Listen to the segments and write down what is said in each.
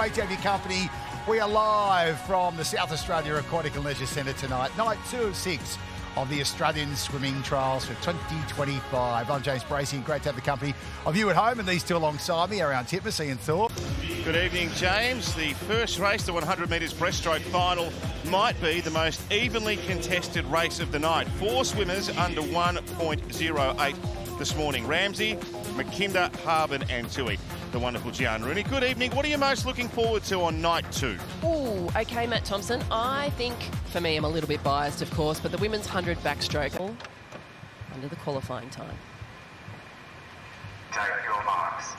Great to have your company. We are live from the South Australia Aquatic and Leisure Centre tonight. Night 2 of 6 of the Australian Swimming Trials for 2025. I'm James Bracey, and great to have the company of you at home, and these two alongside me, around Titmus, Ian Thorpe. Good evening, James. The first race, the 100 metres breaststroke final, might be the most evenly contested race of the night. 4 swimmers under 1.08 this morning. Ramsey, McKinda, Harvin and Tui. The wonderful Gian Rooney. Good evening. What are you most looking forward to on night 2? Ooh, okay, Matt Thompson. I think, for me, I'm a little bit biased, of course, but the women's 100 backstroke under the qualifying time. Take your marks.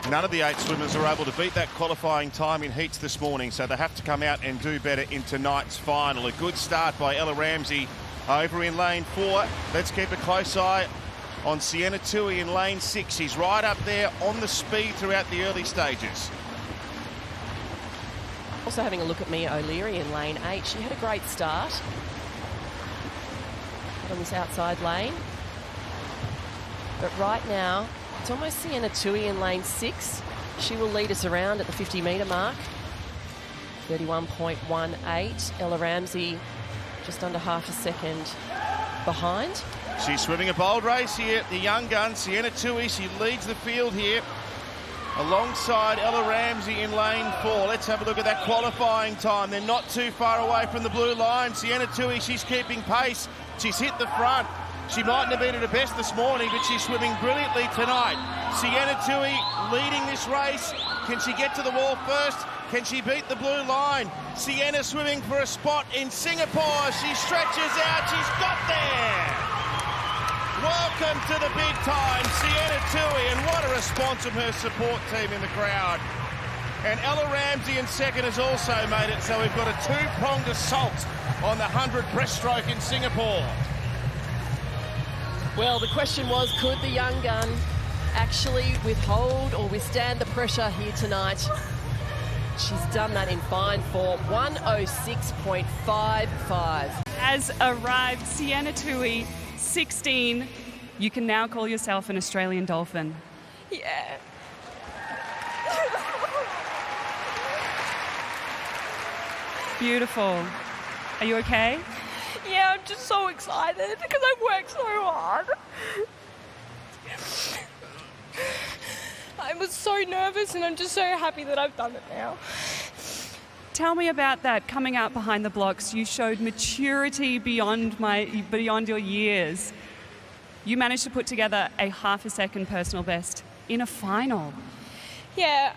None of the 8 swimmers are able to beat that qualifying time in heats this morning, so they have to come out and do better in tonight's final. A good start by Ella Ramsey over in lane 4. Let's keep a close eye on Sienna Tui in lane 6. She's right up there on the speed throughout the early stages. Also having a look at Mia O'Leary in lane 8. She had a great start on this outside lane. But right now, it's almost Sienna Tui in lane 6. She will lead us around at the 50-metre mark. 31.18. Ella Ramsey just under half a second behind. She's swimming a bold race here. The young gun, Sienna Tui, she leads the field here alongside Ella Ramsey in lane 4. Let's have a look at that qualifying time. They're not too far away from the blue line. Sienna Tui, she's keeping pace. She's hit the front. She mightn't have been at her best this morning, but she's swimming brilliantly tonight. Sienna Tui leading this race. Can she get to the wall first? Can she beat the blue line? Sienna swimming for a spot in Singapore. She stretches out. She's got there. Welcome to the big time, Sienna Tui, and what a response from her support team in the crowd. And Ella Ramsey in second has also made it, so we've got a two-pronged assault on the 100 breaststroke in Singapore. Well, the question was, could the young gun actually withhold or withstand the pressure here tonight? She's done that in fine form, 106.55. Has arrived Sienna Tui, 16. You can now call yourself an Australian Dolphin. Yeah. Beautiful. Are you okay? Yeah, I'm just so excited because I've worked so hard. I was so nervous and I'm just so happy that I've done it now. Tell me about that. Coming out behind the blocks, you showed maturity beyond your years. You managed to put together a half a second personal best in a final. Yeah,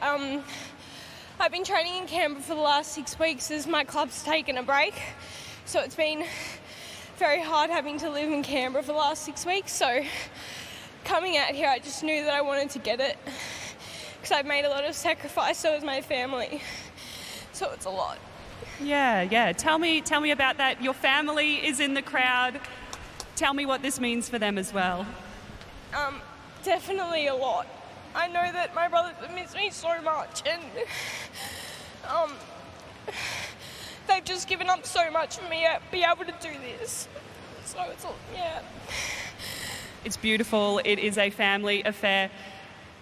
I've been training in Canberra for the last 6 weeks as my club's taken a break. So it's been very hard having to live in Canberra for the last 6 weeks. So coming out here, I just knew that I wanted to get it because I've made a lot of sacrifice, so has my family. So it's a lot. Yeah. Tell me about that. Your family is in the crowd. Tell me what this means for them as well. Definitely a lot. I know that my brothers miss me so much, and they've just given up so much for me to be able to do this. So it's all, yeah. It's beautiful. It is a family affair.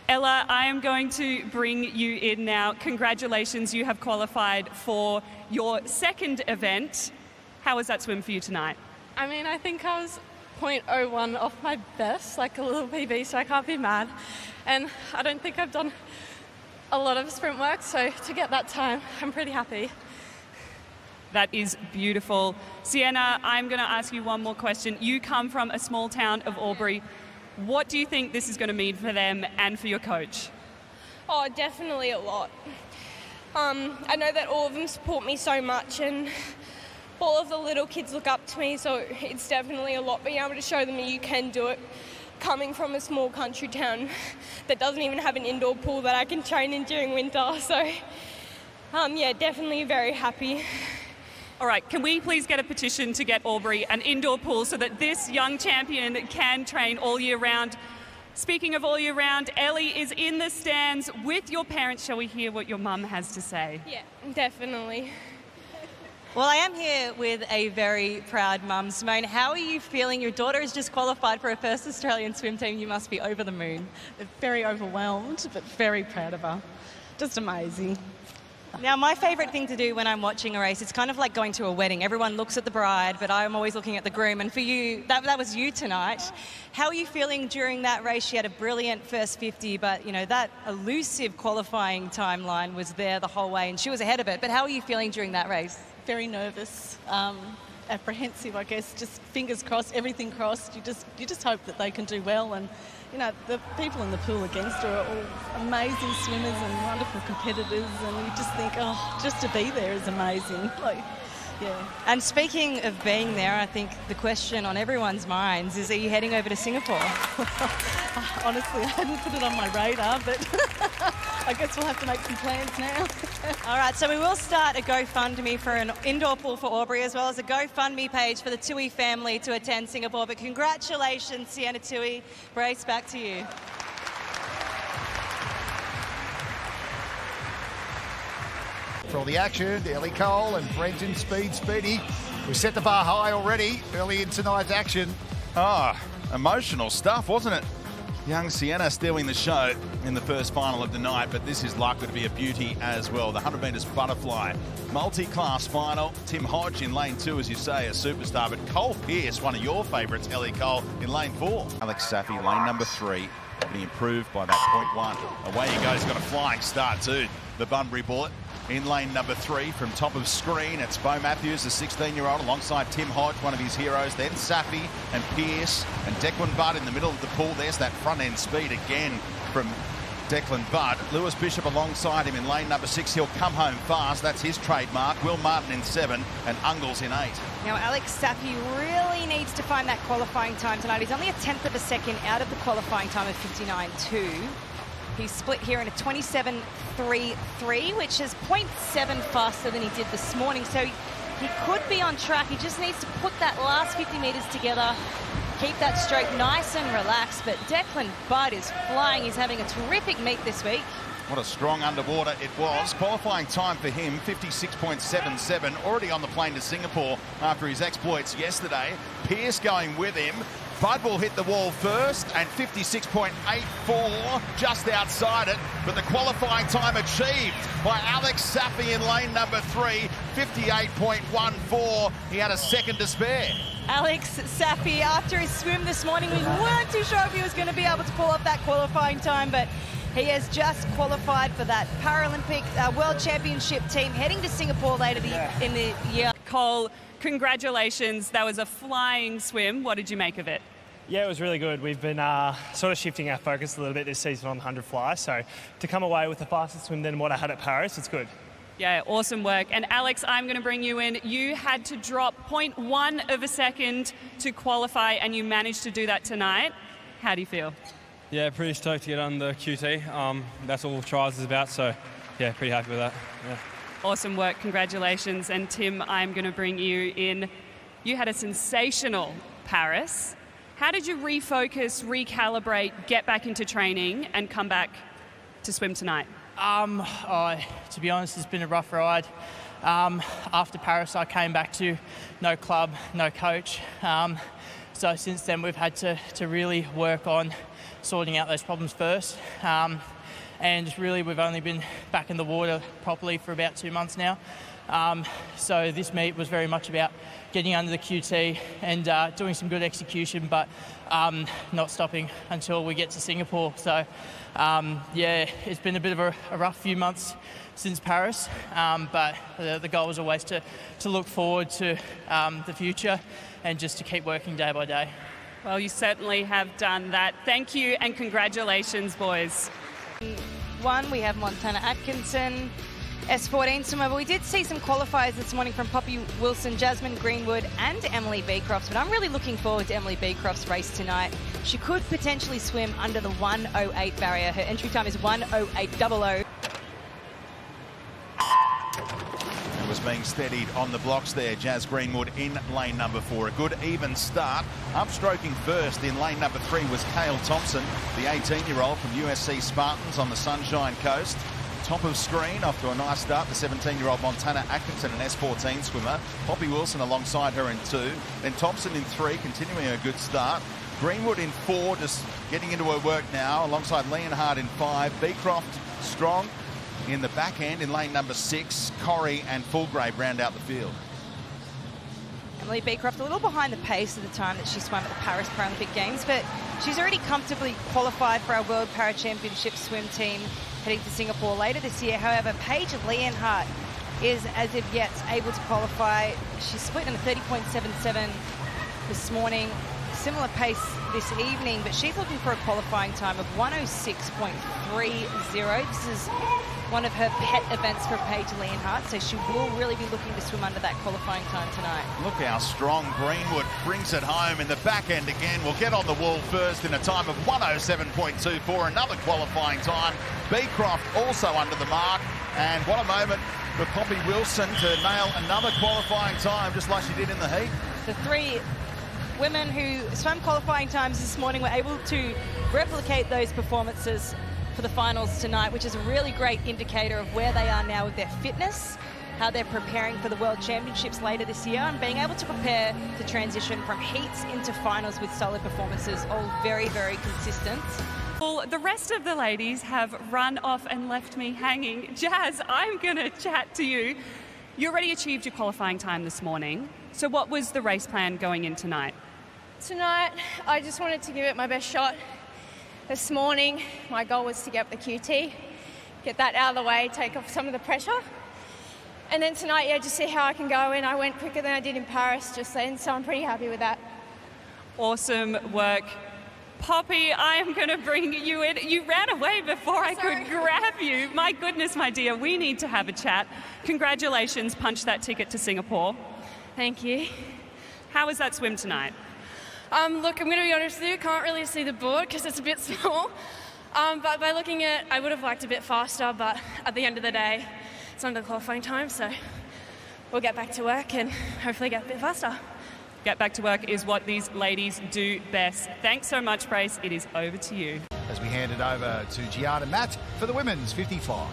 Ella, I am going to bring you in now. Congratulations, you have qualified for your second event. How was that swim for you tonight? I mean, I think I was 0.01 off my best, like a little PB, so I can't be mad. And I don't think I've done a lot of sprint work, so to get that time, I'm pretty happy. That is beautiful. Sienna, I'm going to ask you one more question. You come from a small town of Albury. What do you think this is going to mean for them and for your coach? Oh, definitely a lot. I know that all of them support me so much, and all of the little kids look up to me, so it's definitely a lot being able to show them that you can do it, coming from a small country town that doesn't even have an indoor pool that I can train in during winter. So, yeah, definitely very happy. All right, can we please get a petition to get Albury an indoor pool so that this young champion can train all year round? Speaking of all year round, Ellie is in the stands with your parents. Shall we hear what your mum has to say? Yeah, definitely. Well, I am here with a very proud mum. Simone, how are you feeling? Your daughter has just qualified for her first Australian swim team. You must be over the moon. Very overwhelmed, but very proud of her. just amazing. Now, my favourite thing to do when I'm watching a race, it's kind of like going to a wedding. Everyone looks at the bride, but I'm always looking at the groom. And for you, that was you tonight. How are you feeling during that race? She had a brilliant first 50, but, you know, that elusive qualifying timeline was there the whole way, and she was ahead of it. But how are you feeling during that race? Very nervous, apprehensive, I guess. Just fingers crossed, everything crossed. You just hope that they can do well. And, you know, the people in the pool against her are all amazing swimmers and wonderful competitors, and you just think, oh, just to be there is amazing. Like, yeah. And speaking of being there, I think the question on everyone's minds is, are you heading over to Singapore? Honestly, I hadn't put it on my radar, but I guess we'll have to make some plans now. All right, so we will start a GoFundMe for an indoor pool for Aubrey, as well as a GoFundMe page for the Tui family to attend Singapore. But congratulations, Sienna Tui. Brace, back to you. For all the action, Ellie Cole and Brenton Speedy. We set the bar high already early in tonight's action. Oh, emotional stuff, wasn't it? Young Sienna stealing the show in the first final of the night, but this is likely to be a beauty as well. The 100 metres butterfly multi-class final. Tim Hodge in lane 2, as you say, a superstar, but Cole Pearce, one of your favourites, Ellie Cole, in lane 4. Alex Safi, lane number 3, getting improved by that 0.1. Away he goes, got a flying start too. The Bunbury Bullet. In lane number 3 from top of screen, it's Bo Matthews, the 16-year-old, alongside Tim Hodge, one of his heroes. Then Safi and Pearce and Declan Budd in the middle of the pool. There's that front-end speed again from Declan Budd. Lewis Bishop alongside him in lane number 6. He'll come home fast. That's his trademark. Will Martin in 7 and Ungles in 8. Now, Alex Safi really needs to find that qualifying time tonight. He's only a tenth of a second out of the qualifying time of 59.2. He's split here in a 27.33, which is 0.7 faster than he did this morning. So he could be on track. He just needs to put that last 50 metres together, keep that stroke nice and relaxed. But Declan Budd is flying. He's having a terrific meet this week. What a strong underwater it was. Qualifying time for him, 56.77. Already on the plane to Singapore after his exploits yesterday. Pearce going with him. Budd will hit the wall first, and 56.84 just outside it, but the qualifying time achieved by Alex Safi in lane number 3, 58.14. He had a second to spare. Alex Safi, after his swim this morning, we weren't too sure if he was going to be able to pull off that qualifying time, but he has just qualified for that Paralympic World Championship team heading to Singapore later in the year. Cole, congratulations. That was a flying swim. What did you make of it? Yeah, it was really good. We've been sort of shifting our focus a little bit this season on the 100 fly, so to come away with a faster swim than what I had at Paris, it's good. Yeah, awesome work. And Alex, I'm going to bring you in. You had to drop 0.1 of a second to qualify, and you managed to do that tonight. How do you feel? Yeah, pretty stoked to get on the QT. That's all trials is about, so yeah, pretty happy with that. Yeah. Awesome work, congratulations. And Tim, I'm going to bring you in. You had a sensational Paris. How did you refocus, recalibrate, get back into training and come back to swim tonight? To be honest, it's been a rough ride. After Paris, I came back to no club, no coach. So since then, we've had to really work on sorting out those problems first. And really, we've only been back in the water properly for about 2 months now. So this meet was very much about getting under the QT and doing some good execution, but not stopping until we get to Singapore. So yeah, it's been a bit of a rough few months since Paris, but the goal was always to look forward to the future and just to keep working day by day. Well, you certainly have done that. Thank you and congratulations, boys. One, we have Montana Atkinson, S14 swimmer, but we did see some qualifiers this morning from Poppy Wilson, Jasmine Greenwood and Emily Beecrofts, but I'm really looking forward to Emily Beecroft's race tonight. She could potentially swim under the 1:08 barrier. Her entry time is 1:08.00. It was being steadied on the blocks there. Jazz Greenwood in lane number 4. A good even start. Upstroking first in lane number 3 was Cale Thompson, the 18-year-old from USC Spartans on the Sunshine Coast. Top of screen, off to a nice start, the 17-year-old Montana Atkinson, an S14 swimmer. Poppy Wilson alongside her in 2. Then Thompson in 3, continuing a good start. Greenwood in 4, just getting into her work now, alongside Leonhard in 5. Beecroft strong. in the back end in lane number 6. Corrie and Fulgrave round out the field. Emily Beecroft a little behind the pace at the time that she swam at the Paris Paralympic Games, but she's already comfortably qualified for our World Para Championship swim team heading to Singapore later this year. However, Paige Leonhardt is as of yet able to qualify. She split in a 30.77 this morning. Similar pace this evening, but she's looking for a qualifying time of 106.30. This is one of her pet events for Paige Leonhardt, so she will really be looking to swim under that qualifying time tonight. Look how strong Greenwood brings it home in the back end again. We'll get on the wall first in a time of 107.24, another qualifying time. Beecroft also under the mark, and what a moment for Poppy Wilson to nail another qualifying time just like she did in the heat. The three women who swam qualifying times this morning were able to replicate those performances for the finals tonight, which is a really great indicator of where they are now with their fitness, how they're preparing for the World Championships later this year, and being able to prepare to transition from heats into finals with solid performances, all very, very consistent. Well, the rest of the ladies have run off and left me hanging. Jazz, I'm going to chat to you. You already achieved your qualifying time this morning. So what was the race plan going in tonight? Tonight, I just wanted to give it my best shot. This morning, my goal was to get up the QT, get that out of the way, take off some of the pressure. And then tonight, yeah, just see how I can go. And I went quicker than I did in Paris just then, so I'm pretty happy with that. Awesome work. Poppy, I am going to bring you in. You ran away before I could grab you. My goodness, my dear, we need to have a chat. Congratulations, punch that ticket to Singapore. Thank you. How was that swim tonight? Look, I'm going to be honest with you, can't really see the board because it's a bit small. But by looking at it, I would have liked a bit faster, but at the end of the day, it's under the qualifying time, so we'll get back to work and hopefully get a bit faster. Get back to work is what these ladies do best. Thanks so much, Brace. It is over to you. As we hand it over to Gianna Matt for the women's 55.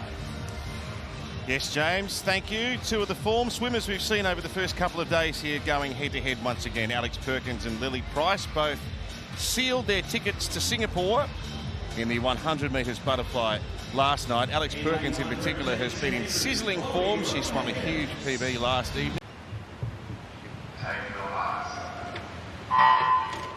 Yes, James, thank you. Two of the form swimmers we've seen over the first couple of days here going head-to-head once again. Alex Perkins and Lily Price both sealed their tickets to Singapore in the 100 metres butterfly last night. Alex Perkins in particular has been in sizzling form. She swam a huge PB last evening.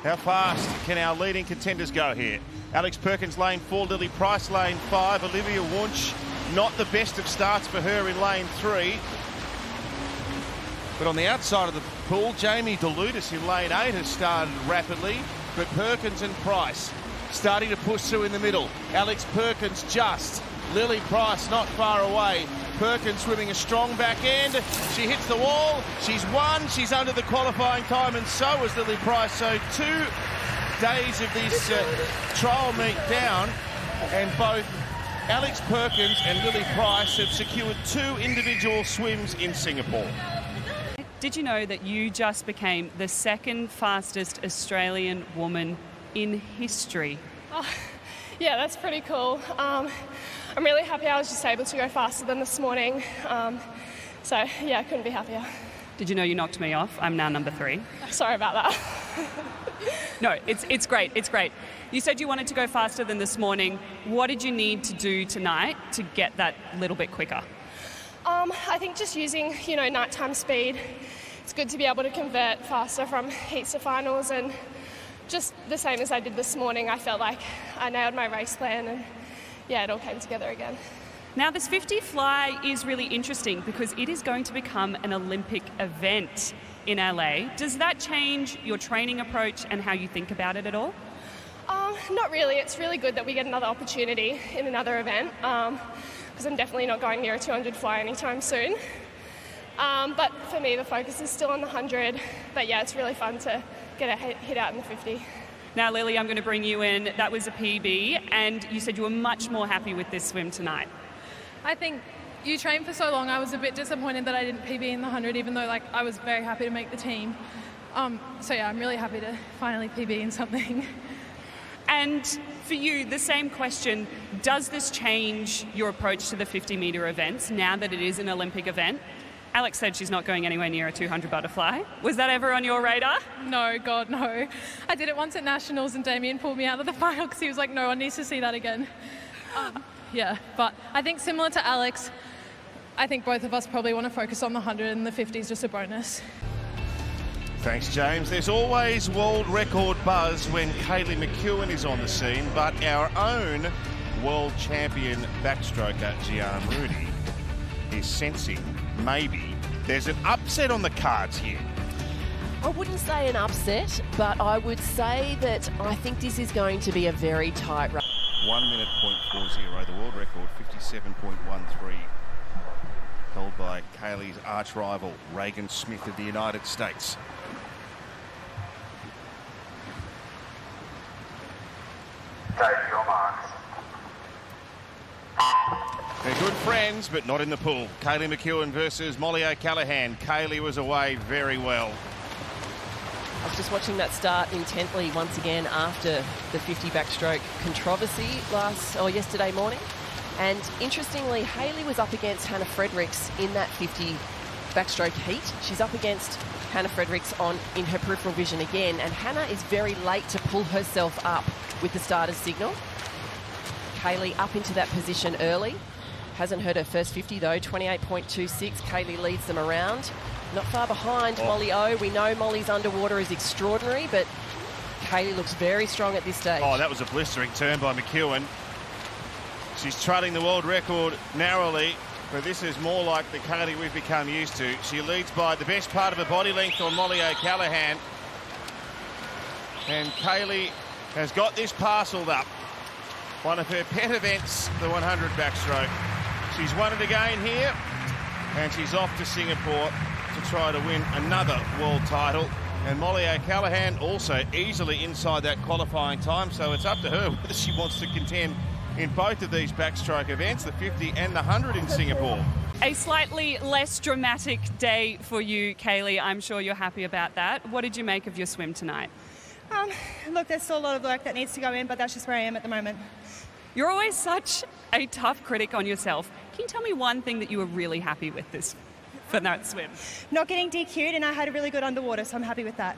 How fast can our leading contenders go here? Alex Perkins lane 4, Lily Price lane 5, Olivia Wunsch not the best of starts for her in lane 3. But on the outside of the pool, Jamie DeLutis in lane 8 has started rapidly, but Perkins and Price starting to push through in the middle. Alex Perkins just, Lily Price not far away. Perkins swimming a strong back end. She hits the wall. She's won. She's under the qualifying time, and so is Lily Price. So 2 days of this trial meet down, and both Alex Perkins and Lily Price have secured 2 individual swims in Singapore. Did you know that you just became the second fastest Australian woman in history? Oh, yeah, that's pretty cool. I'm really happy I was just able to go faster than this morning. So, yeah, I couldn't be happier. Did you know you knocked me off? I'm now number 3. Sorry about that. No, it's great. It's great. You said you wanted to go faster than this morning. What did you need to do tonight to get that little bit quicker? I think just using, nighttime speed. It's good to be able to convert faster from heats to finals, and just the same as I did this morning, I felt like I nailed my race plan, and yeah, it all came together again. Now, this 50 fly is really interesting because it is going to become an Olympic event in LA. Does that change your training approach and how you think about it at all? Not really. It's really good that we get another opportunity in another event, because I'm definitely not going near a 200 fly anytime soon. But for me, the focus is still on the 100. But yeah, it's really fun to get a hit out in the 50. Now, Lily, I'm going to bring you in. That was a PB, and you said you were much more happy with this swim tonight. I think you trained for so long, I was a bit disappointed that I didn't PB in the 100, even though I was very happy to make the team. So yeah, I'm really happy to finally PB in something. And for you, the same question, does this change your approach to the 50-metre events now that it is an Olympic event? Alex said she's not going anywhere near a 200 butterfly. Was that ever on your radar? No, God, no. I did it once at Nationals and Damien pulled me out of the final because he was like, no one needs to see that again. Yeah, but I think similar to Alex, I think both of us probably want to focus on the 100 and the 50 is just a bonus. Thanks, James. There's always world record buzz when Kaylee McEwen is on the scene, but our own world champion backstroker, Gian Rudy, is sensing maybe there's an upset on the cards here. I wouldn't say an upset, but I would say that I think this is going to be a very tight race. 1 minute .40, the world record 57.13, held by Kaylee's arch rival Regan Smith of the United States. Take your marks. They're good friends, but not in the pool. Kaylee McEwen versus Molly O'Callaghan. Kaylee was away very well. I was just watching that start intently once again after the 50 backstroke controversy yesterday morning. And interestingly, Hayley was up against Hannah Fredericks in that 50 backstroke heat. She's up against Hannah Fredericks in her peripheral vision again, and Hannah is very late to pull herself up with the starter's signal. Kaylee up into that position early. Hasn't heard her first 50 though, 28.26. Kaylee leads them around. Not far behind Molly O. We know Molly's underwater is extraordinary, but Kaylee looks very strong at this stage. Oh, that was a blistering turn by McEwen. She's trailing the world record narrowly, but this is more like the Kaylee we've become used to. She leads by the best part of her body length on Molly O'Callaghan. And Kaylee has got this parcelled up. One of her pet events, the 100 backstroke. She's won it again here, and she's off to Singapore to try to win another world title. And Molly O'Callaghan also easily inside that qualifying time, so it's up to her whether she wants to contend in both of these backstroke events, the 50 and the 100 in Singapore. A slightly less dramatic day for you, Kaylee. I'm sure you're happy about that. What did you make of your swim tonight? Look, there's still a lot of work that needs to go in, but that's just where I am at the moment. You're always such a tough critic on yourself. Can you tell me one thing that you were really happy with for that swim? Not getting DQ'd, and I had a really good underwater, so I'm happy with that.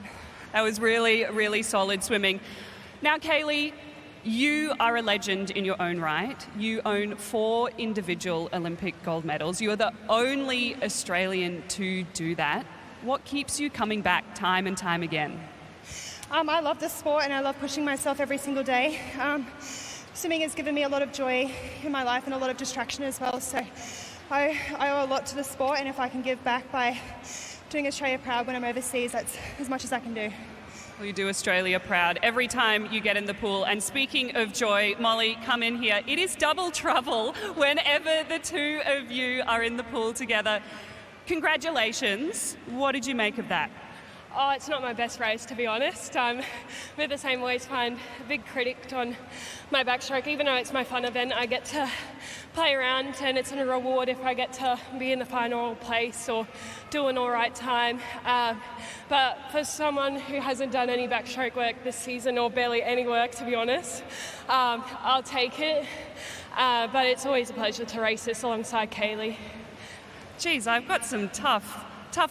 That was really, really solid swimming. Now, Kaylee, you are a legend in your own right. You own 4 individual Olympic gold medals. You are the only Australian to do that. What keeps you coming back time and time again? I love this sport, and I love pushing myself every single day. Swimming has given me a lot of joy in my life and a lot of distraction as well. So I owe a lot to the sport, and if I can give back by doing Australia proud when I'm overseas, that's as much as I can do. Well, you do Australia proud every time you get in the pool. And speaking of joy, Molly, come in here. It is double trouble whenever the two of you are in the pool together. Congratulations. What did you make of that? Oh, it's not my best race, to be honest. We're the same, always find a big critic on my backstroke. Even though it's my fun event, I get to play around, and it's a reward if I get to be in the final place or do an all right time. But for someone who hasn't done any backstroke work this season, or barely any work, to be honest, I'll take it. But it's always a pleasure to race this alongside Kaylee. Geez, I've got some tough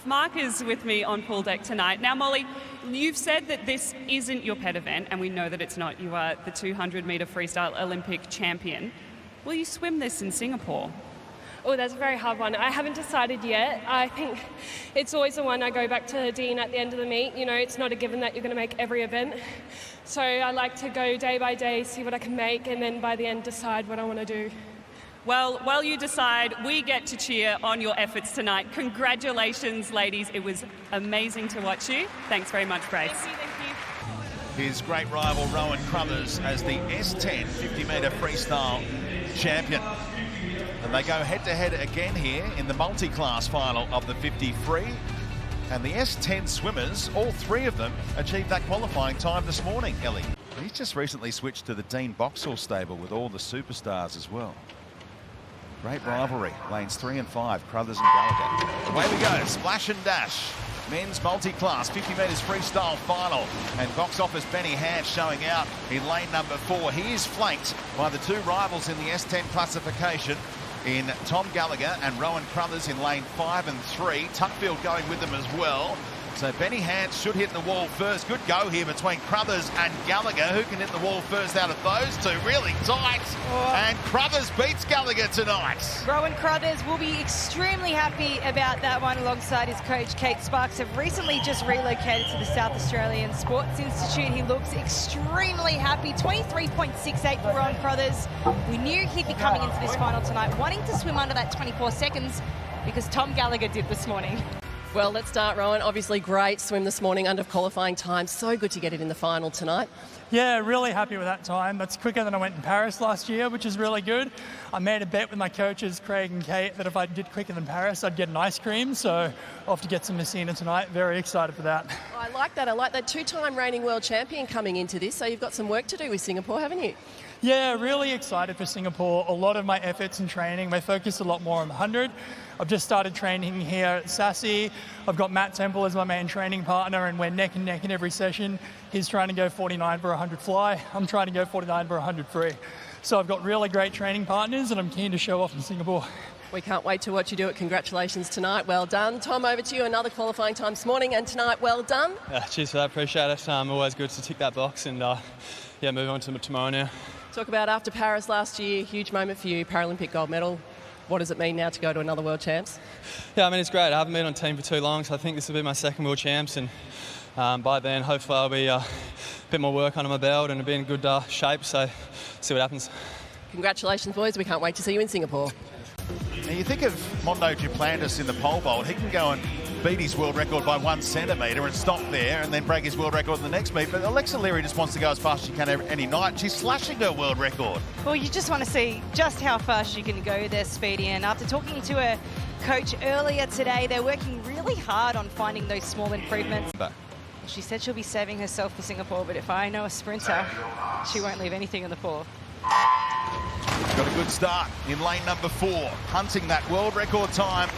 markers with me on pool deck tonight. Now, Molly, you've said that this isn't your pet event, and we know that it's not. You are the 200-metre freestyle Olympic champion. Will you swim this in Singapore? Oh, that's a very hard one. I haven't decided yet. I think it's always the one I go back to Dean at the end of the meet. You know, it's not a given that you're going to make every event. So I like to go day by day, see what I can make, and then by the end decide what I want to do. Well, while you decide, we get to cheer on your efforts tonight. Congratulations, ladies. It was amazing to watch you. Thank very much, Brace. Thank you. His great rival, Rowan Crothers, as the S10 50-metre freestyle champion. And they go head-to-head again here in the multi-class final of the 50 free. And the S10 swimmers, all 3 of them, achieved that qualifying time this morning, Ellie. He's just recently switched to the Dean Boxall stable with all the superstars as well. Great rivalry. Lanes 3 and 5, Crothers and Gallagher. Away we go, splash and dash. Men's multi-class 50 metres freestyle final. And box office Benny Hand showing out in lane number 4. He is flanked by the 2 rivals in the S10 classification in Tom Gallagher and Rowan Crothers in lane 5 and 3. Tuckfield going with them as well. So Benny Hance should hit the wall first. Good go here between Crothers and Gallagher. Who can hit the wall first out of those two? Really tight. And Crothers beats Gallagher tonight. Rowan Crothers will be extremely happy about that one alongside his coach Kate Sparks. Have recently just relocated to the South Australian Sports Institute. He looks extremely happy. 23.68 for Rowan Crothers. We knew he'd be coming into this final tonight wanting to swim under that 24 seconds because Tom Gallagher did this morning. Well, let's start, Rowan. Obviously, great swim this morning under qualifying time. So good to get it in the final tonight. Yeah, really happy with that time. That's quicker than I went in Paris last year, which is really good. I made a bet with my coaches, Craig and Kate, that if I did quicker than Paris, I'd get an ice cream. So off to get some Messina tonight. Very excited for that. I like that. I like that. Two-time reigning world champion coming into this. So you've got some work to do with Singapore, haven't you? Yeah, really excited for Singapore. A lot of my efforts and training, my focus a lot more on the 100. I've just started training here at Sassy. I've got Matt Temple as my main training partner, and we're neck and neck in every session. He's trying to go 49 for a 100 fly. I'm trying to go 49 for a 100 free. So I've got really great training partners, and I'm keen to show off in Singapore. We can't wait to watch you do it. Congratulations tonight. Well done. Tom, over to you. Another qualifying time this morning, and tonight, well done. Cheers for that. Appreciate it. Always good to tick that box and, move on to tomorrow now. Talk about after Paris last year, huge moment for you, Paralympic gold medal. What does it mean now to go to another World Champs? Yeah, I mean, it's great. I haven't been on team for too long, so I think this will be my second World Champs, and by then, hopefully, I'll be a bit more work under my belt and be in good shape, so see what happens. Congratulations, boys. We can't wait to see you in Singapore. Now, you think of Mondo Duplantis in the pole vault. He can go and beat his world record by 1 centimetre and stop there and then break his world record in the next meet. But Alexa Leary just wants to go as fast as she can any night. She's slashing her world record. Well, you just want to see just how fast she can go there, Speedy. And after talking to her coach earlier today, they're working really hard on finding those small improvements. She said she'll be saving herself for Singapore, but if I know a sprinter, she won't leave anything on the floor. Got a good start in lane number 4, hunting that world record time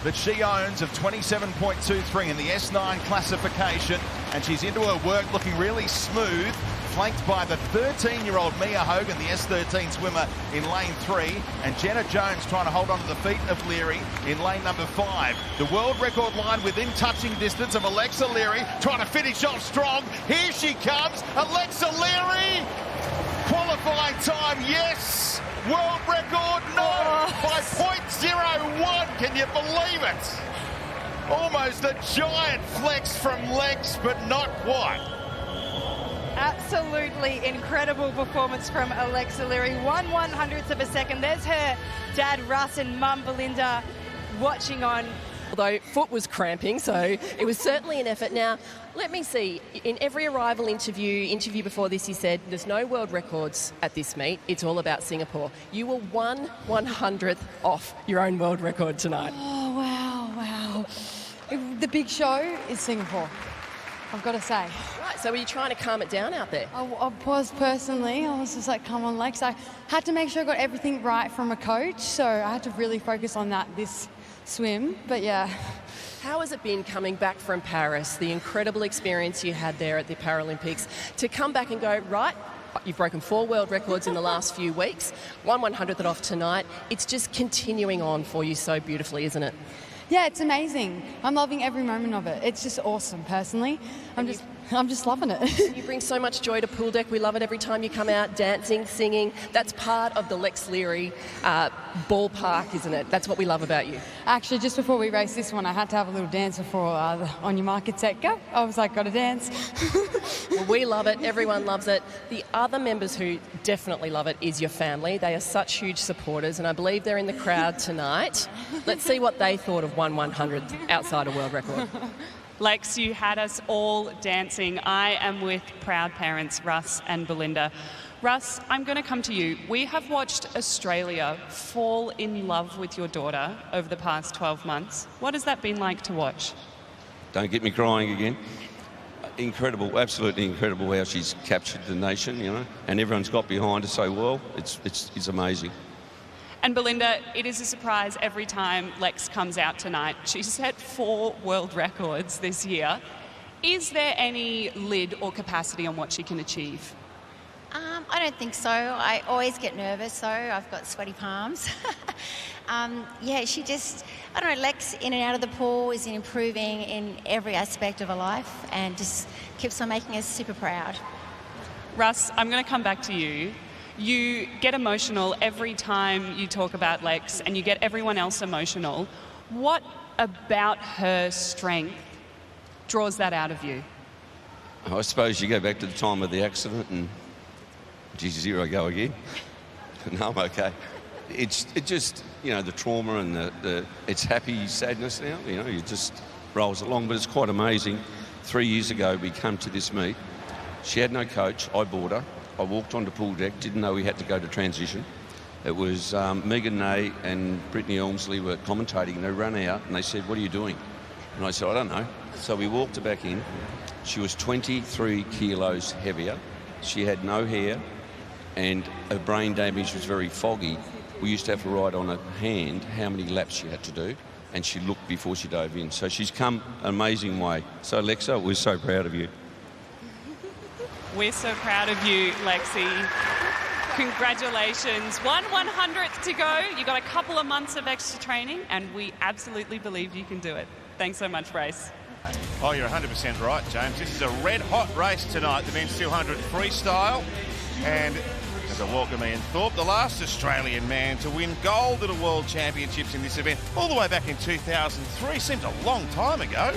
that she owns of 27.23 in the S9 classification, and she's into her work looking really smooth, flanked by the 13-year-old Mia Hogan, the S13 swimmer in lane 3, and Jenna Jones trying to hold on to the feet of Leary in lane number 5. The world record line within touching distance of Alexa Leary, trying to finish off strong. Here she comes, Alexa Leary! Qualifying time, yes! World record, no! By 0.01, can you believe it? Almost a giant flex from Lex, but not quite. Absolutely incredible performance from Alexa Leary. 1/100th of a second. There's her dad, Russ, and mum, Belinda, watching on. Although foot was cramping, so it was certainly an effort. Now, let me see. In every arrival interview before this, you said there's no world records at this meet. It's all about Singapore. You were 1/100th off your own world record tonight. Oh, wow. The big show is Singapore, I've got to say. Right, so were you trying to calm it down out there? I was personally. I was just like, come on, Lex. I had to make sure I got everything right from a coach, so I had to really focus on that this swim, but yeah. How has it been coming back from Paris, the incredible experience you had there at the Paralympics, to come back and go, right, you've broken 4 world records in the last few weeks, 1/100th off tonight. It's just continuing on for you so beautifully, isn't it? Yeah, it's amazing. I'm loving every moment of it. It's just awesome, personally. I'm just loving it. You bring so much joy to pool deck. We love it every time you come out, dancing, singing. That's part of the Lex Leary ballpark, isn't it? That's what we love about you. Actually, just before we raced this one, I had to have a little dance before on your mark, get set, go. I was like, got to dance. Well, we love it. Everyone loves it. The other members who definitely love it is your family. They are such huge supporters, and I believe they're in the crowd tonight. Let's see what they thought of 1/100th outside a world record. Lex, you had us all dancing. I am with proud parents Russ and Belinda. Russ, I'm going to come to you. We have watched Australia fall in love with your daughter over the past 12 months. What has that been like to watch? Don't get me crying again. Incredible, absolutely incredible how she's captured the nation, and everyone's got behind her so well. It's amazing. And Belinda, it is a surprise every time Lex comes out tonight. She set 4 world records this year. Is there any lid or capacity on what she can achieve? I don't think so. I always get nervous, though. I've got sweaty palms. Yeah, she just, I don't know, Lex in and out of the pool is improving in every aspect of her life and just keeps on making us super proud. Russ, I'm going to come back to you. You get emotional every time you talk about Lex and you get everyone else emotional. What about her strength draws that out of you? I suppose you go back to the time of the accident and, geez, here I go again. No, I'm okay. It just, you know, the trauma and it's happy sadness now, you know, it just rolls along. But it's quite amazing. 3 years ago, we came to this meet. She had no coach. I bought her. I walked onto pool deck, didn't know we had to go to transition. It was Megan Nay and Brittany Elmsley were commentating, and they ran out and they said, "What are you doing?" And I said, "I don't know." So we walked her back in. She was 23 kilos heavier. She had no hair and her brain damage was very foggy. We used to have to write on her hand how many laps she had to do, and she looked before she dove in. So she's come an amazing way. So Alexa, we're so proud of you. We're so proud of you, Lexi. Congratulations. 1/100th to go. You've got a couple of months of extra training, and we absolutely believe you can do it. Thanks so much, Brace. Oh, you're 100% right, James. This is a red-hot race tonight, the men's 200 freestyle. And as I welcome Ian Thorpe, the last Australian man to win gold at a World Championships in this event, all the way back in 2003. Seems a long time ago.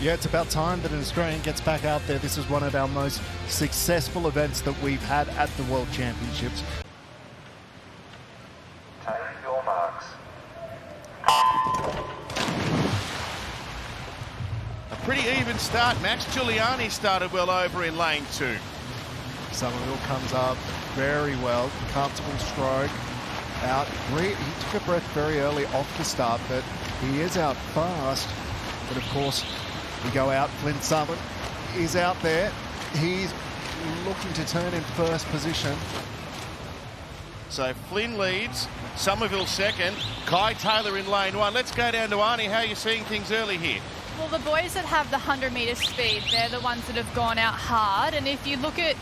Yeah, it's about time that an Australian gets back out there. This is one of our most successful events that we've had at the World Championships. Take your marks. A pretty even start. Max Giuliani started well over in lane 2. Somerville comes up very well. Comfortable stroke. Out. He took a breath very early off the start, but he is out fast. But of course, we go out. Flynn Summit is out there. He's looking to turn in first position. So Flynn leads, Somerville second, Kai Taylor in lane 1. Let's go down to Arnie. How are you seeing things early here? Well, the boys that have the 100-metre speed, they're the ones that have gone out hard. And if you look at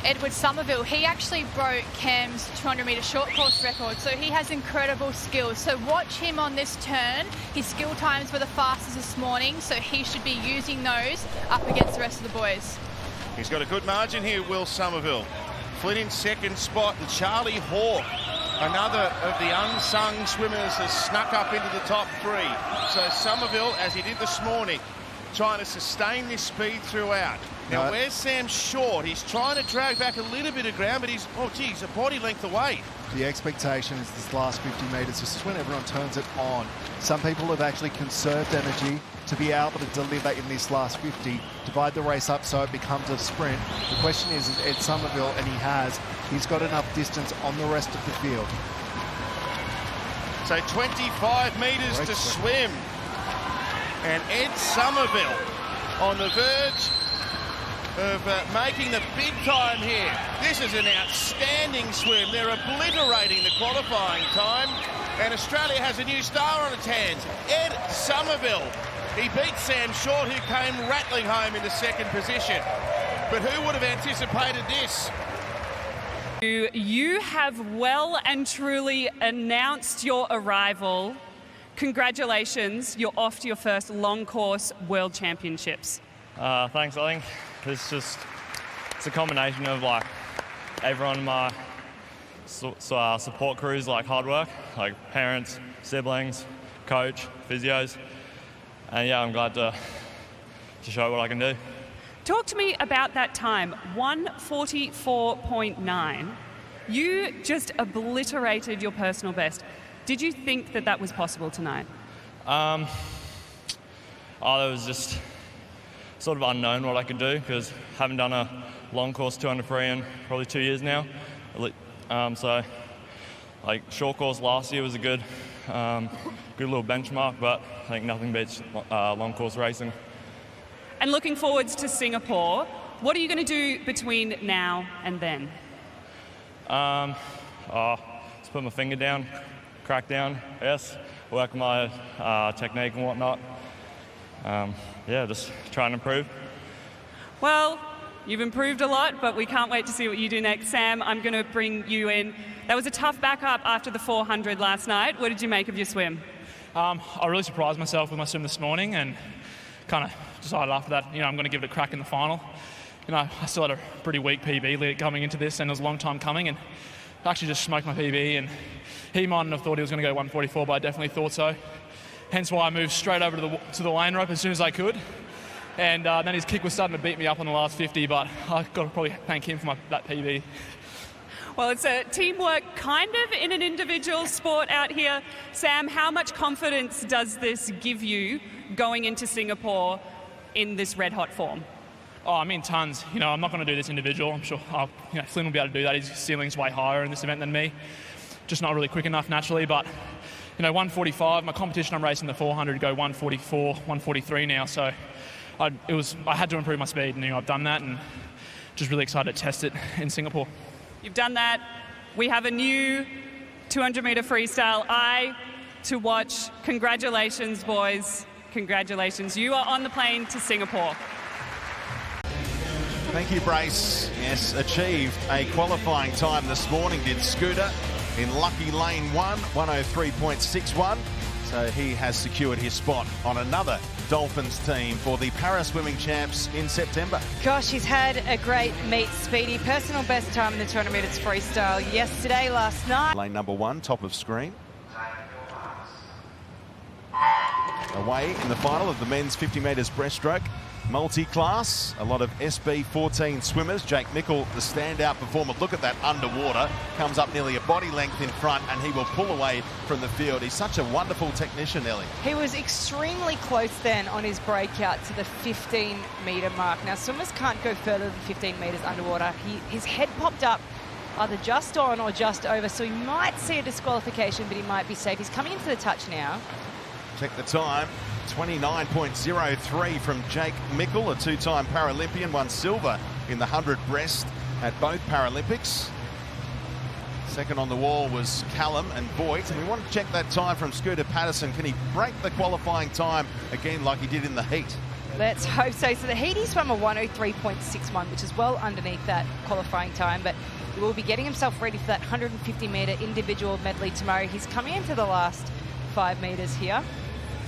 Edward Somerville, he actually broke Cam's 200-metre short course record, so he has incredible skills. So watch him on this turn. His skill times were the fastest this morning, so he should be using those up against the rest of the boys. He's got a good margin here, Will Somerville. Flynn in second spot, and Charlie Hawke, another of the unsung swimmers, has snuck up into the top 3. So Somerville, as he did this morning, trying to sustain this speed throughout. Now, where's Sam Short? He's trying to drag back a little bit of ground, but he's, oh, geez, a body length away. The expectation is this last 50 metres is when everyone turns it on. Some people have actually conserved energy to be able to deliver in this last 50, divide the race up so it becomes a sprint. The question is Ed Somerville, and he's got enough distance on the rest of the field. So 25 metres to swim. And Ed Somerville on the verge of making the big time here. This is an outstanding swim. They're obliterating the qualifying time, and Australia has a new star on its hands, Ed Somerville. He beat Sam Short, who came rattling home in the second position. But who would have anticipated this? You have well and truly announced your arrival. Congratulations, you're off to your first long course World Championships. Thanks. I think it's a combination of like everyone in my support crews, like hard work, like parents, siblings, coach, physios, and yeah, I'm glad to show what I can do. Talk to me about that time, 1:44.9. You just obliterated your personal best. Did you think that that was possible tonight? That was just sort of unknown what I could do, because I haven't done a long course 200 free in probably 2 years now. So like short course last year was a good little benchmark, but I think nothing beats long course racing. And looking forwards to Singapore, what are you going to do between now and then? Just put my finger down, crack down, yes, work my technique and whatnot. Yeah, just try and improve. Well, You've improved a lot, but we can't wait to see what you do next. Sam, I'm going to bring you in. That was a tough backup after the 400 last night. What did you make of your swim? I really surprised myself with my swim this morning and kind of decided after that, I'm going to give it a crack in the final. I still had a pretty weak PB coming into this, and it was a long time coming, and I actually just smoked my PB, and he mightn't have thought he was going to go 144, but I definitely thought so. Hence why I moved straight over to the lane rope as soon as I could. And then his kick was starting to beat me up on the last 50, but I've got to probably thank him for that PB. Well, it's a teamwork kind of in an individual sport out here. Sam, how much confidence does this give you going into Singapore in this red-hot form? Oh, I mean, tons. I'm not going to do this individual. I'm sure Flynn will be able to do that. His ceiling's way higher in this event than me. Just not really quick enough naturally, but 145, my competition I'm racing the 400 to go 144, 143 now, so I had to improve my speed, and I've done that, and just really excited to test it in Singapore. You've done that. We have a new 200-metre freestyle eye to watch. Congratulations, boys. Congratulations. You are on the plane to Singapore. Thank you, Brace. Yes, achieved a qualifying time this morning, did Scooter, in lucky lane 1, 103.61. So he has secured his spot on another Dolphins team for the Para Swimming Champs in September. Gosh, he's had a great meet, Speedy. Personal best time in the 200 metres freestyle yesterday, last night. Lane number 1, top of screen. Away in the final of the men's 50 metres breaststroke multi-class. A lot of SB14 swimmers. Jake Mickle, the standout performer. Look at that underwater. Comes up nearly a body length in front, and he will pull away from the field. He's such a wonderful technician, Ellie. He was extremely close then on his breakout to the 15-metre mark. Now, swimmers can't go further than 15 metres underwater. His head popped up either just on or just over, so he might see a disqualification, but he might be safe. He's coming into the touch now. Check the time. 29.03 from Jake Mickle, a two-time Paralympian, won silver in the 100 breast at both Paralympics. Second on the wall was Callum and Voigt, and we want to check that time from Scooter Patterson. Can he break the qualifying time again like he did in the heat? Let's hope so. So the heat, he swam a 103.61, which is well underneath that qualifying time, but he will be getting himself ready for that 150-metre individual medley tomorrow. He's coming into the last 5 metres here.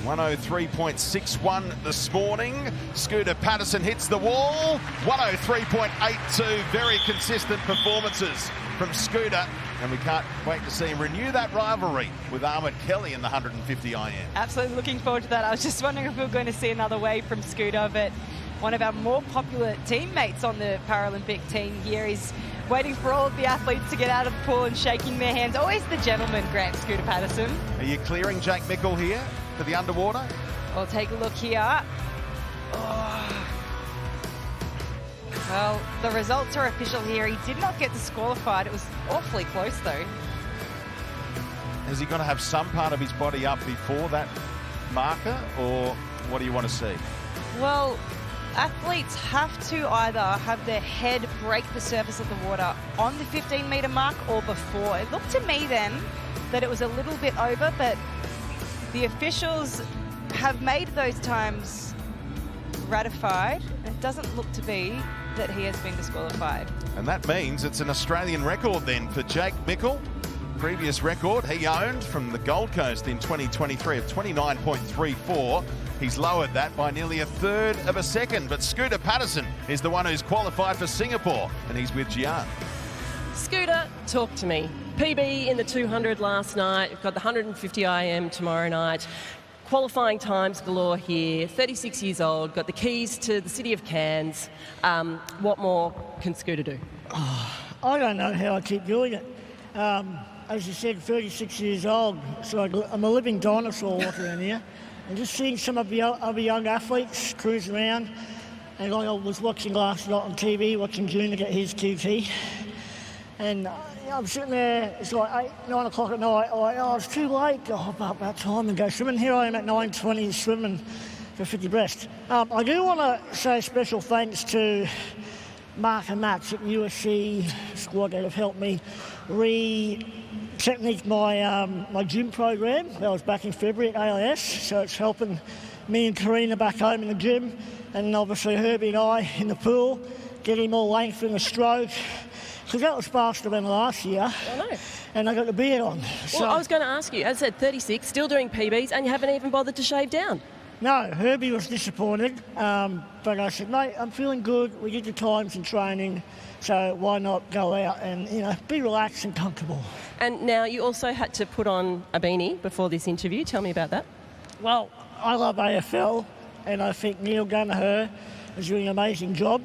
103.61 this morning. Scooter Patterson hits the wall. 103.82. Very consistent performances from Scooter. And we can't wait to see him renew that rivalry with Ahmed Kelly in the 150 IM. Absolutely looking forward to that. I was just wondering if we were going to see another wave from Scooter, but one of our more popular teammates on the Paralympic team here is waiting for all of the athletes to get out of the pool and shaking their hands. Always the gentleman, Grant Scooter Patterson. Are you clearing Jake Mickle here for the underwater? We'll take a look here. Well, the results are official here. He did not get disqualified. It was awfully close, though. Has he got to have some part of his body up before that marker, or what do you want to see? Well, athletes have to either have their head break the surface of the water on the 15-metre mark or before. It looked to me then that it was a little bit over, but the officials have made those times ratified. It doesn't look to be that he has been disqualified. And that means it's an Australian record then for Jake Mickle. Previous record he owned from the Gold Coast in 2023 of 29.34. He's lowered that by nearly a third of a second. But Scooter Patterson is the one who's qualified for Singapore, and he's with Gian. Scooter, talk to me. PB in the 200 last night. We've got the 150 IM tomorrow night. Qualifying times galore here. 36 years old, got the keys to the city of Cairns. What more can Scooter do? I don't know how I keep doing it. As you said, 36 years old, so I'm a living dinosaur walking around here. And just seeing some of the other young athletes cruise around. And I was watching last night on TV, watching Junior get his QT. And I'm sitting there, it's like 9 o'clock at night. It's too late. About time to go swimming. Here I am at 9:20 swimming for 50 breast. I do want to say special thanks to Mark and Max at USC squad that have helped me technique my gym program. That was back in February at AIS, so it's helping me and Karina back home in the gym, and obviously Herbie and I in the pool. get him more length in the stroke, because that was faster than last year. I know. And I got the beard on. Well, I was going to ask you, as I said, 36, still doing PBs, and you haven't even bothered to shave down. No, Herbie was disappointed, but I said, mate, I'm feeling good. We did the times in training, so why not go out and, you know, be relaxed and comfortable. And now you also had to put on a beanie before this interview. Tell me about that. Well, I love AFL, and I think Neil Gallagher is doing an amazing job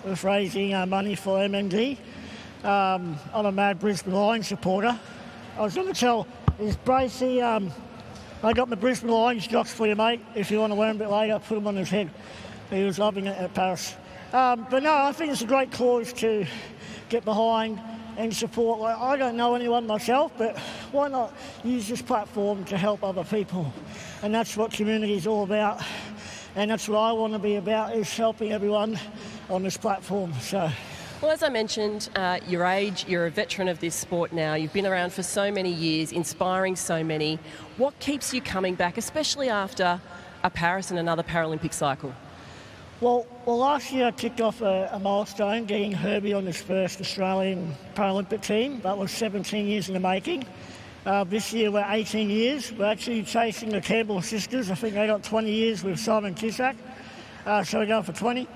with raising money for MND. I'm a mad Brisbane Lions supporter. I was going to tell is Bracey, I got my Brisbane Lions jocks for you, mate. If you want to wear them a bit later, put them on his head. He was loving it at Paris. But no, I think it's a great cause to get behind and support. Like, I don't know anyone myself, but why not use this platform to help other people? And that's what community is all about. And that's what I want to be about, is helping everyone on this platform. So. Well, as I mentioned, your age, you're a veteran of this sport now. You've been around for so many years, inspiring so many. What keeps you coming back, especially after a Paris and another Paralympic cycle? Well, last year I kicked off a milestone, getting Herbie on his first Australian Paralympic team. That was 17 years in the making. This year we're 18 years. We're actually chasing the Campbell sisters. I think they got 20 years with Simon Cusack. So we're going for 20.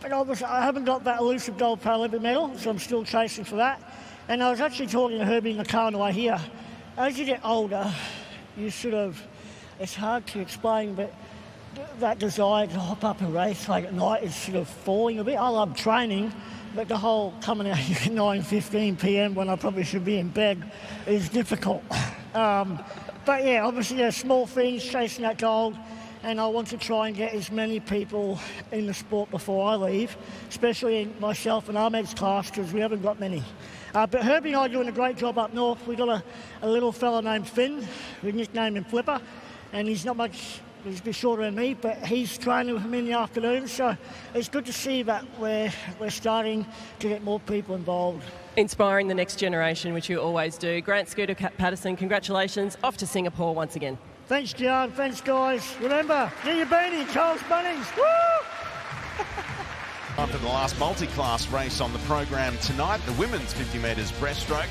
But obviously I haven't got that elusive gold Paralympic medal, so I'm still chasing for that. And I was actually talking to Herbie in the car on the way here. As you get older, you it's hard to explain, but that desire to hop up and race like at night is sort of falling a bit. I love training, but the whole coming out here at 9:15 p.m. when I probably should be in bed is difficult. But yeah, obviously there's small things, chasing that gold. And I want to try and get as many people in the sport before I leave, especially in myself and Ahmed's class, because we haven't got many. But Herbie and I are doing a great job up north. We've got a little fella named Finn. We nicknamed him Flipper, and he's not much, he's a bit shorter than me, but he's training with me in the afternoon. So it's good to see that we're starting to get more people involved. Inspiring the next generation, which you always do. Grant Scooter Patterson, congratulations. Off to Singapore once again. Thanks, John. Thanks, guys. Remember, get your beanie, Charles Bunnings. Woo! After the last multi-class race on the program tonight, the women's 50 metres breaststroke.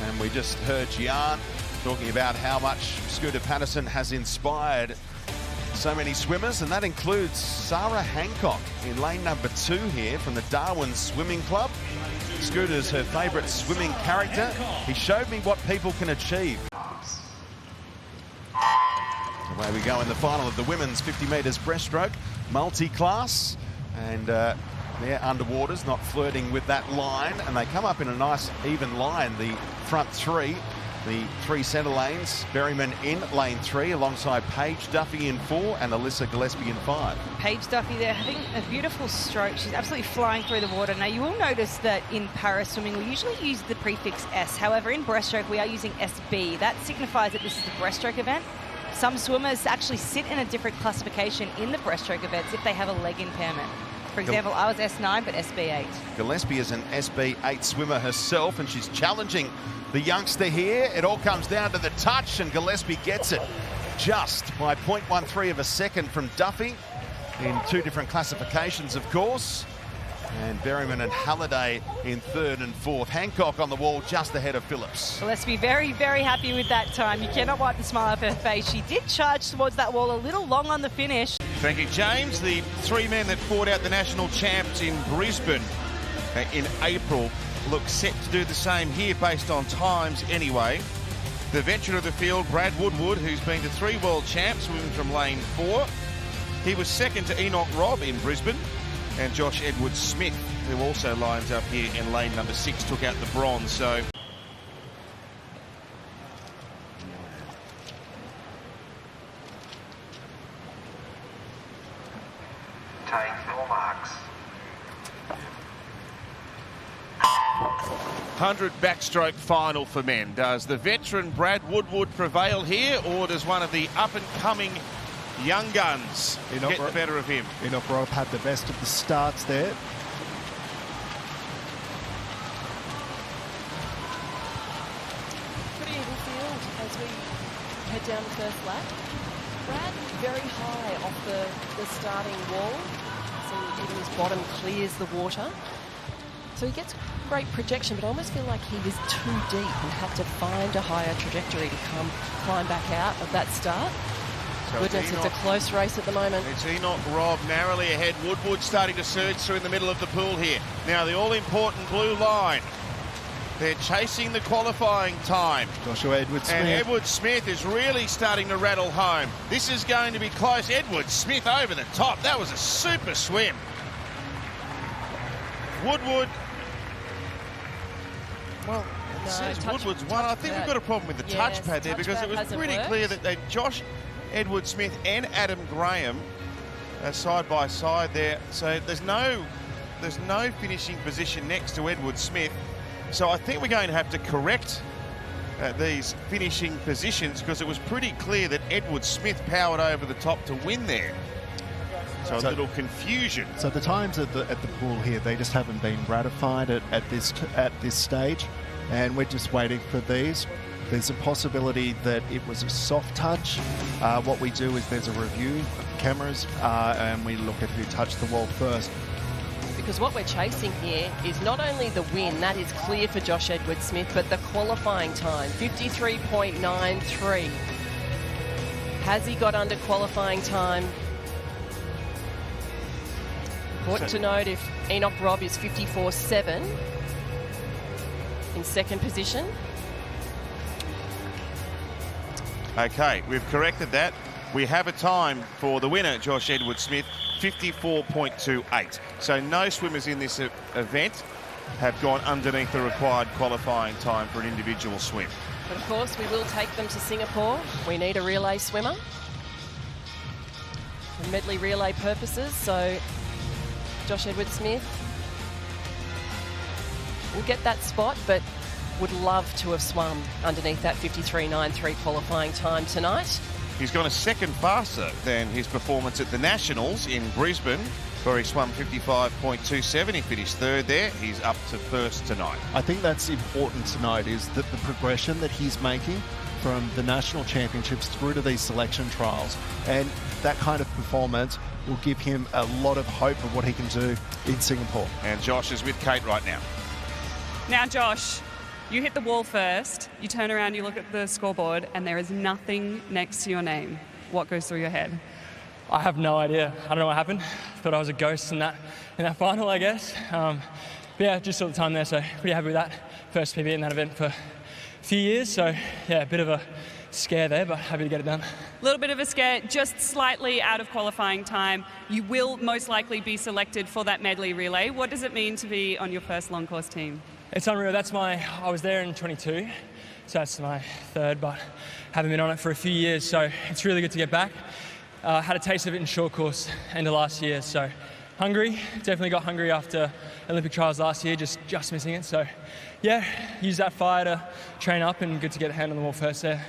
And we just heard Gian talking about how much Scooter Patterson has inspired so many swimmers, and that includes Sarah Hancock in lane number 2 here from the Darwin Swimming Club. Scooter's her favourite swimming character. He showed me what people can achieve. Away we go in the final of the women's 50 metres breaststroke, multi-class, and they're underwaters, not flirting with that line, and they come up in a nice even line. The front three, the 3 centre lanes, Berryman in lane 3 alongside Paige Duffy in 4 and Alyssa Gillespie in 5. Paige Duffy there having a beautiful stroke. She's absolutely flying through the water. Now you will notice that in para swimming we usually use the prefix S. However, in breaststroke we are using SB. That signifies that this is a breaststroke event. Some swimmers actually sit in a different classification in the breaststroke events if they have a leg impairment. For example, I was S9 but SB8. Gillespie is an SB8 swimmer herself, and she's challenging the youngster here. It all comes down to the touch, and Gillespie gets it just by 0.13 of a second from Duffy in 2 different classifications, of course. And Berryman and Halliday in 3rd and 4th. Hancock on the wall just ahead of Phillips. Well, let's be very, very happy with that time. You cannot wipe the smile off her face. She did charge towards that wall a little long on the finish. Thank you, James. The 3 men that fought out the national champs in Brisbane in April look set to do the same here based on times anyway. The veteran of the field, Brad Woodward, who's been to 3 world champs, swimming from lane 4. He was second to Enoch Robb in Brisbane. And Josh Edwards-Smith, who also lines up here in lane number 6, took out the bronze. So take your marks. 100 backstroke final for men. Does the veteran Brad Woodward prevail here, or does one of the up-and-coming young guns get the better of him? Enoch Robb had the best of the starts there. Pretty even field as we head down the first lap. Brad very high off the starting wall. So and even his bottom clears the water. So he gets great projection, but I almost feel like he was too deep and had to find a higher trajectory to climb back out of that start. So Goodness, it's a close race at the moment. It's Enoch Robb narrowly ahead. Woodward starting to surge through in the middle of the pool here. Now the all-important blue line. They're chasing the qualifying time. Joshua Edwards-Smith. And Edwards-Smith is really starting to rattle home. This is going to be close. Edwards-Smith over the top. That was a super swim. Woodward. Well, it says Woodward's won. I think we've got a problem with the touchpad there because it was pretty clear that Josh Edwards-Smith and Adam Graham are side by side there. So there's no finishing position next to Edwards-Smith. So I think we're going to have to correct these finishing positions because it was pretty clear that Edwards-Smith powered over the top to win there. So a little confusion. So the times at the pool here, they just haven't been ratified at this stage, and we're just waiting for these. There's a possibility that it was a soft touch. What we do is there's a review of the cameras, and we look at who touched the wall first. Because what we're chasing here is not only the win, that is clear for Josh Edwards-Smith, but the qualifying time, 53.93. Has he got under qualifying time? Important to note if Enoch Robb is 54.7 in second position. Okay, we've corrected that. We have a time for the winner, Josh Edwards-Smith, 54.28. So no swimmers in this event have gone underneath the required qualifying time for an individual swim. But of course, we will take them to Singapore. We need a relay swimmer for medley relay purposes. So Josh Edwards-Smith will get that spot, but would love to have swum underneath that 53.93 qualifying time tonight. He's gone a second faster than his performance at the Nationals in Brisbane, where he swum 55.27. He finished third there. He's up to first tonight. I think that's important to note is that the progression that he's making from the national championships through to these selection trials, and that kind of performance will give him a lot of hope of what he can do in Singapore. And Josh is with Kate right now. Now, Josh, you hit the wall first, you turn around, you look at the scoreboard, and there is nothing next to your name. What goes through your head? I have no idea. I don't know what happened. Thought I was a ghost in that final, I guess. But yeah, just saw the time there, so pretty happy with that. First PB in that event for a few years, so yeah, a bit of a scare there, but happy to get it done. A little bit of a scare, just slightly out of qualifying time. You will most likely be selected for that medley relay. What does it mean to be on your first long course team? It's unreal. I was there in 22, so that's my third, but haven't been on it for a few years, so it's really good to get back. Had a taste of it in short course end of last year, so hungry. Definitely got hungry after Olympic trials last year, just missing it. So yeah, use that fire to train up and good to get a hand on the wall first there.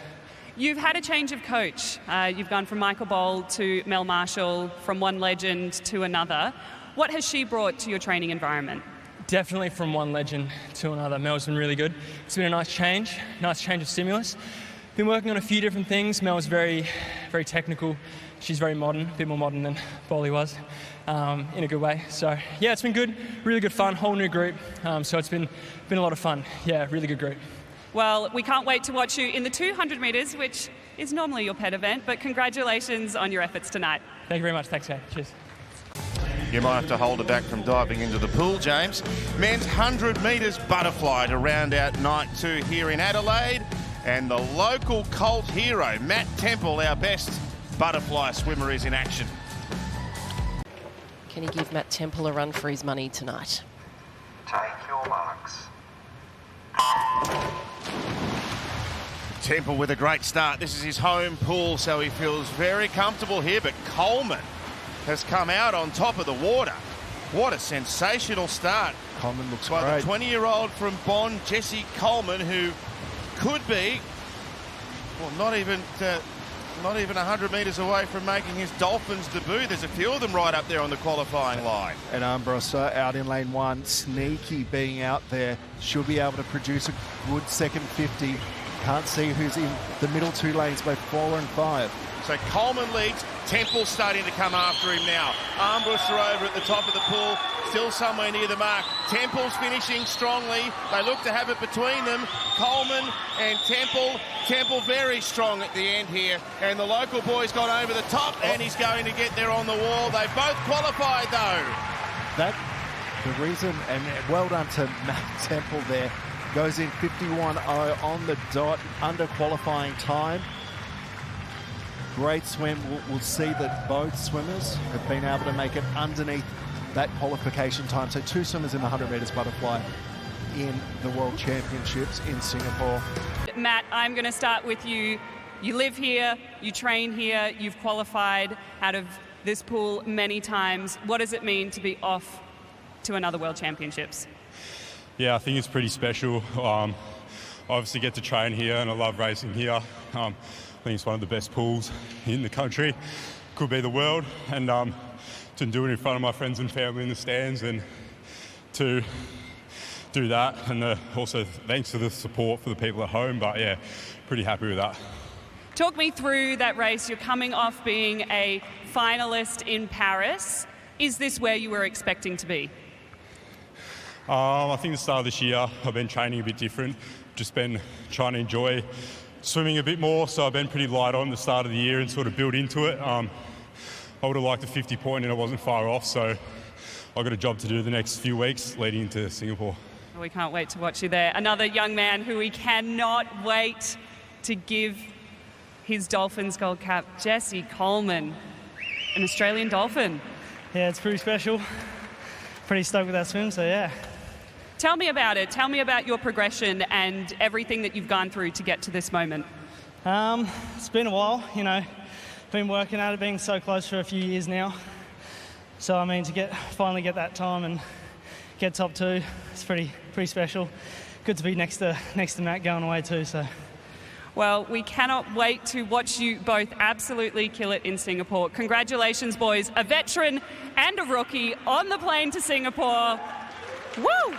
You've had a change of coach. You've gone from Michael Bowl to Mel Marshall, from one legend to another. What has she brought to your training environment? Definitely from one legend to another. Mel's been really good. It's been a nice change of stimulus. Been working on a few different things. Mel's very, very technical. She's very modern, a bit more modern than Bolly was, in a good way. So yeah, it's been good, really good fun, whole new group. So it's been a lot of fun. Yeah, really good group. Well, we can't wait to watch you in the 200 metres, which is normally your pet event, but congratulations on your efforts tonight. Thank you very much. Thanks, Kate. Cheers. You might have to hold her back from diving into the pool, James. Men's 100 metres butterfly to round out night 2 here in Adelaide. And the local cult hero, Matt Temple, our best butterfly swimmer, is in action. Can you give Matt Temple a run for his money tonight? Take your marks. Temple with a great start. This is his home pool, so he feels very comfortable here, but Coleman has come out on top of the water. What a sensational start. Coleman looks by great. The 20-year-old from Bond, Jesse Coleman, who could be, well, not even 100 metres away from making his Dolphins debut. There's a few of them right up there on the qualifying line. And Armbruster out in lane 1, sneaky being out there, should be able to produce a good second 50. Can't see who's in the middle two lanes, both 4 and 5. So Coleman leads. Temple's starting to come after him now. Armbruster over at the top of the pool, still somewhere near the mark. Temple's finishing strongly. They look to have it between them. Coleman and Temple. Temple very strong at the end here. And the local boy's got over the top, and he's going to get there on the wall. They both qualified, though. The reason, and well done to Matt Temple there, goes in 51.0 on the dot, under qualifying time. Great swim. We'll see that both swimmers have been able to make it underneath that qualification time. So 2 swimmers in the 100 metres butterfly in the World Championships in Singapore. Matt, I'm going to start with you. You live here, you train here, you've qualified out of this pool many times. What does it mean to be off to another World Championships? Yeah, I think it's pretty special. Obviously get to train here and I love racing here. I think it's one of the best pools in the country, could be the world, and to do it in front of my friends and family in the stands and to do that, and also thanks for the support for the people at home, but yeah, pretty happy with that. Talk me through that race. You're coming off being a finalist in Paris. Is this where you were expecting to be? I think the start of this year I've been training a bit different, just been trying to enjoy swimming a bit more, so I've been pretty light on the start of the year and sort of build into it. I would have liked a 50 point and it wasn't far off, so I've got a job to do the next few weeks leading into Singapore. We can't wait to watch you there. Another young man who we cannot wait to give his Dolphins gold cap, Jesse Coleman, an Australian Dolphin. Yeah, it's pretty special. Pretty stoked with that swim, so yeah. Tell me about it. Tell me about your progression and everything that you've gone through to get to this moment. It's been a while, you know. Been working at it, being so close for a few years now. So I mean, to finally get that time and get top 2, it's pretty special. Good to be next to Matt going away too. So. Well, we cannot wait to watch you both absolutely kill it in Singapore. Congratulations, boys. A veteran and a rookie on the plane to Singapore. Woo!